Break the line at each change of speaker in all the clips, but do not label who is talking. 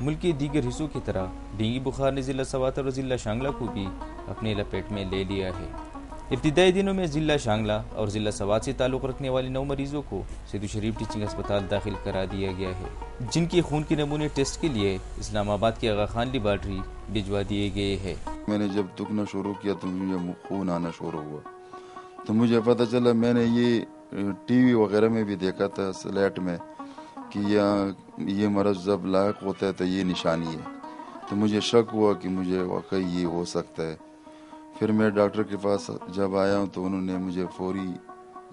ملک کے دیگر حصوں کی طرح ڈینگی بخار نے ضلع سوات اور ضلع شانگلہ کو بھی اپنے لپیٹ میں لے لیا ہے۔ ابتدائی دنوں میں ضلع شانگلہ اور ضلع سوات سے تعلق رکھنے والے 9 مریضوں کو سیدو شریف ٹیچنگ اسپتال داخل کرا دیا گیا ہے، جن کے خون کے نمونے ٹیسٹ کے لیے اسلام آباد کے آغا خان لیبارٹری بھجوا دیے گئے ہیں۔
میں نے جب دکھنا شروع کیا تو مجھے خون آنا شروع ہوا، تو مجھے پتہ چلا، میں نے یہ ٹی وی وغیرہ میں بھی دیکھا تھا سلیٹ میں کہ یہ مرض جب لاحق ہوتا ہے تو یہ نشانی ہے، تو مجھے شک ہوا کہ مجھے واقعی یہ ہو سکتا ہے۔ پھر میں ڈاکٹر کے پاس جب آیا ہوں تو انہوں نے مجھے فوری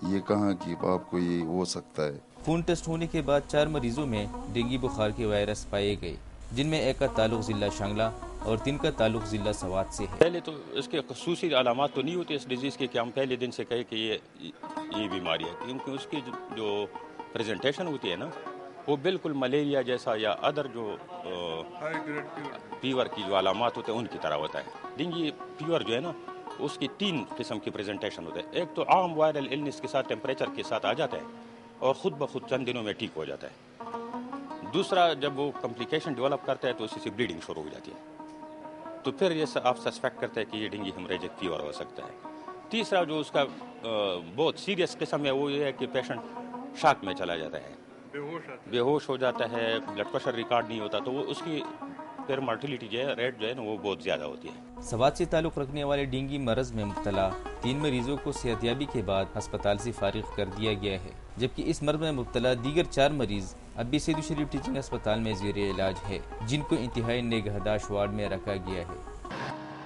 یہ کہا کہ آپ کو یہ ہو سکتا ہے۔
خون ٹیسٹ ہونے کے بعد 4 مریضوں میں ڈینگی بخار کے وائرس پائے گئے، جن میں ایک کا تعلق ضلع شانگلہ اور 3 کا تعلق ضلع سوات سے ہے۔
پہلے تو اس کے خصوصی علامات تو نہیں ہوتی اس ڈیزیز کے کہ ہم پہلے دن سے کہیں کہ یہ بیماری ہے، کیونکہ اس کی جو پریزنٹیشن ہوتی ہے نا، وہ بالکل ملیریا جیسا یا ادر جو فیور کی جو علامات ہوتے ہیں ان کی طرح ہوتا ہے۔ ڈینگی فیور جو ہے نا، اس کی 3 قسم کی پریزنٹیشن ہوتے ہیں۔ ایک تو عام وائرل النس کے ساتھ ٹیمپریچر کے ساتھ آ جاتا ہے اور خود بخود چند دنوں میں ٹھیک ہو جاتا ہے۔ دوسرا، جب وہ کمپلیکیشن ڈیولپ کرتا ہے تو اسی سے بلیڈنگ شروع ہو جاتی ہے، تو پھر یہ آپ سسپیکٹ کرتے ہیں کہ یہ ڈینگی ہیموریجک فیور ہو سکتا ہے۔ تیسرا جو اس کا بہت سیریس قسم ہے وہ یہ ہے کہ پیشنٹ شاک میں چلا جاتا ہے، بے ہوش ہو جاتا ہے، بلڈ پریشر ریکارڈ نہیں ہوتا، تو وہ اس کی پھر مرٹیلیٹی جو ہے ریٹ جو ہے نا وہ بہت زیادہ ہوتی ہے۔
سوات سے تعلق رکھنے والے ڈینگی مرض میں مبتلا 3 مریضوں کو صحتیابی کے بعد ہسپتال سے فارغ کر دیا گیا ہے، جبکہ اس مرض میں مبتلا دیگر 4 مریض اب بھی سیدو شریف ٹیچنگ اسپتال میں زیر علاج ہے، جن کو انتہائی نگہداشت وارڈ میں رکھا گیا ہے۔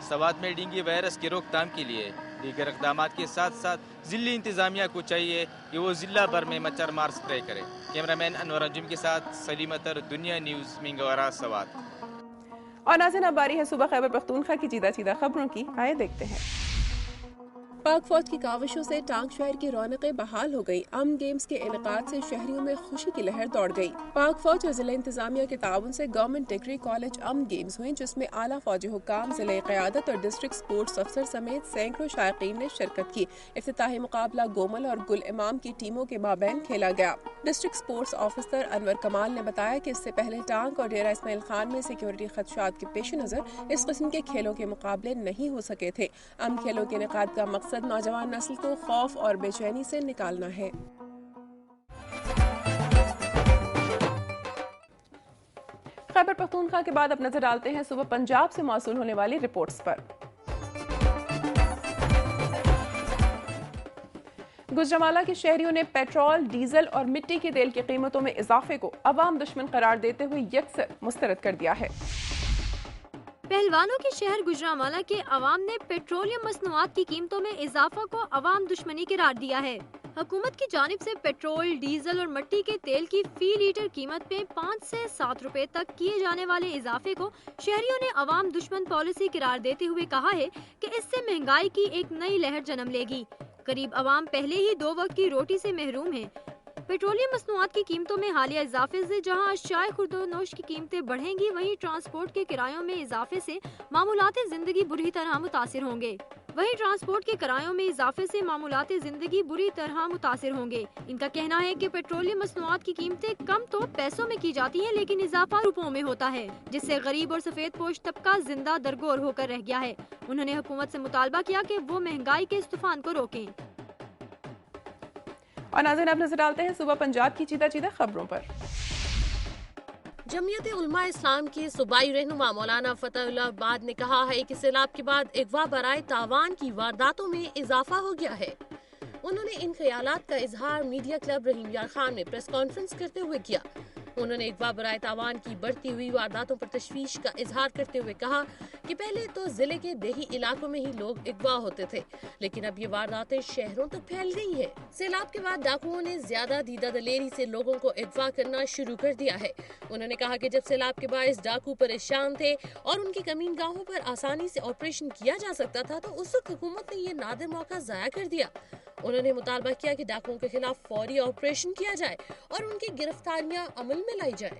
سوات میں ڈینگی وائرس کی روک تھام کے لیے دیگر اقدامات کے ساتھ ساتھ ضلعی انتظامیہ کو چاہیے کہ وہ ضلع بھر میں مچھر مار سپرے کرے۔ کیمرہ مین انور انجم کے ساتھ سلیم اطہر، دنیا نیوز، منگورا، سوات۔
اور ناظرین، اب باری ہے صوبہ خیبر پختونخوا کی چیدہ خبروں کی، آئے دیکھتے ہیں۔
پاک فوج کی کاوشوں سے ٹانک شہر کی رونقیں بحال ہو گئی۔ امن گیمز کے انعقاد سے شہریوں میں خوشی کی لہر دوڑ گئی۔ پاک فوج اور ضلع انتظامیہ کے تعاون سے گورنمنٹ ڈگری کالج امن گیمز ہوئیں، جس میں اعلیٰ فوجی حکام، ضلع قیادت اور ڈسٹرکٹ سپورٹس افسر سمیت سینکڑوں شائقین نے شرکت کی۔ افتتاحی مقابلہ گومل اور گل امام کی ٹیموں کے مابین کھیلا گیا۔ ڈسٹرکٹ سپورٹس آفیسر انور کمال نے بتایا کہ اس سے پہلے ٹانک اور ڈیرہ اسماعیل خان میں سیکیورٹی خدشات کے پیش نظر اس قسم کے کھیلوں کے مقابلے نہیں ہو سکے تھے۔ امن کھیلوں کے انعقاد کا مقصد نوجوان نسل کو خوف اور بے چینی سے نکالنا ہے۔
خیبر پختونخوا کے بعد اب نظر ڈالتے ہیں صوبہ پنجاب سے موصول ہونے والی رپورٹس پر۔ گجرانوالہ کے شہریوں نے پیٹرول، ڈیزل اور مٹی کے تیل کی قیمتوں میں اضافے کو عوام دشمن قرار دیتے ہوئے یکسر مسترد کر دیا ہے۔
پہلوانوں کے شہر گجرانوالہ کے عوام نے پیٹرولیم مصنوعات کی قیمتوں میں اضافہ کو عوام دشمنی قرار دیا ہے۔ حکومت کی جانب سے پیٹرول، ڈیزل اور مٹی کے تیل کی فی لیٹر قیمت میں 5 سے 7 روپے تک کیے جانے والے اضافے کو شہریوں نے عوام دشمن پالیسی قرار دیتے ہوئے کہا ہے کہ اس سے مہنگائی کی ایک نئی لہر جنم لے گی۔ قریب عوام پہلے ہی 2 وقت کی روٹی سے محروم ہیں۔ پیٹرولیم مصنوعات کی قیمتوں میں حالیہ اضافے سے جہاں اشیاء خورد و نوش کی قیمتیں بڑھیں گی، وہیں ٹرانسپورٹ کے کرایوں میں اضافے سے معمولات زندگی بری طرح متاثر ہوں گے۔ ہوں گے۔ ان کا کہنا ہے کہ پیٹرولیم مصنوعات کی قیمتیں کم تو پیسوں میں کی جاتی ہیں، لیکن اضافہ روپوں میں ہوتا ہے، جس سے غریب اور سفید پوش طبقہ زندہ درگور ہو کر رہ گیا ہے۔ انہوں نے حکومت سے مطالبہ کیا کہ وہ مہنگائی کے اس طوفان کو روکیں۔
اور ناظرین، اب نظر ڈالتے ہیں صوبہ پنجاب کی چیدہ خبروں پر۔
جمعیت علماء اسلام کی صوبائی رہنما مولانا فتح اللہ آباد نے کہا ہے کہ سیلاب کے بعد اغوا برائے تاوان کی وارداتوں میں اضافہ ہو گیا ہے۔ انہوں نے ان خیالات کا اظہار میڈیا کلب رحیم یار خان میں پریس کانفرنس کرتے ہوئے کیا۔ انہوں نے اغوا برائے تاوان کی بڑھتی ہوئی وارداتوں پر تشویش کا اظہار کرتے ہوئے کہا کہ پہلے تو ضلع کے دیہی علاقوں میں ہی لوگ اغوا ہوتے تھے، لیکن اب یہ وارداتیں شہروں تک پھیل گئی ہیں۔ سیلاب کے بعد ڈاکوؤں نے زیادہ دیدہ دلیری سے لوگوں کو اغوا کرنا شروع کر دیا ہے۔ انہوں نے کہا کہ جب سیلاب کے باعث ڈاکو پریشان تھے اور ان کی کمین گاہوں پر آسانی سے آپریشن کیا جا سکتا تھا، تو اس وقت حکومت نے یہ نادر موقع ضائع کر دیا۔ انہوں نے مطالبہ کیا کہ ڈاکوؤں کے خلاف فوری آپریشن کیا جائے اور ان کی گرفتاریاں عمل میں لائی جائے۔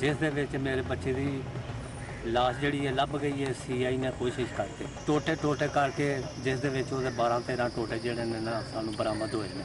ਜਿਸ ਦੇ ਵਿੱਚ ਮੇਰੇ ਬੱਚੇ ਦੀ ਲਾਸ਼ ਜਿਹੜੀ ਹੈ ਲੱਭ ਗਈ ਹੈ। ਸੀਆਈ ਨੇ ਕੋਸ਼ਿਸ਼ ਕਰਕੇ ਟੋਟੇ ਕਰਕੇ ਜਿਸ ਦੇ ਵਿੱਚ ਉਹਦੇ 12-13 ਟੋਟੇ ਜਿਹੜੇ ਨੇ ਨਾ ਸਾਨੂੰ ਬਰਾਮਦ ਹੋਏ ਨੇ।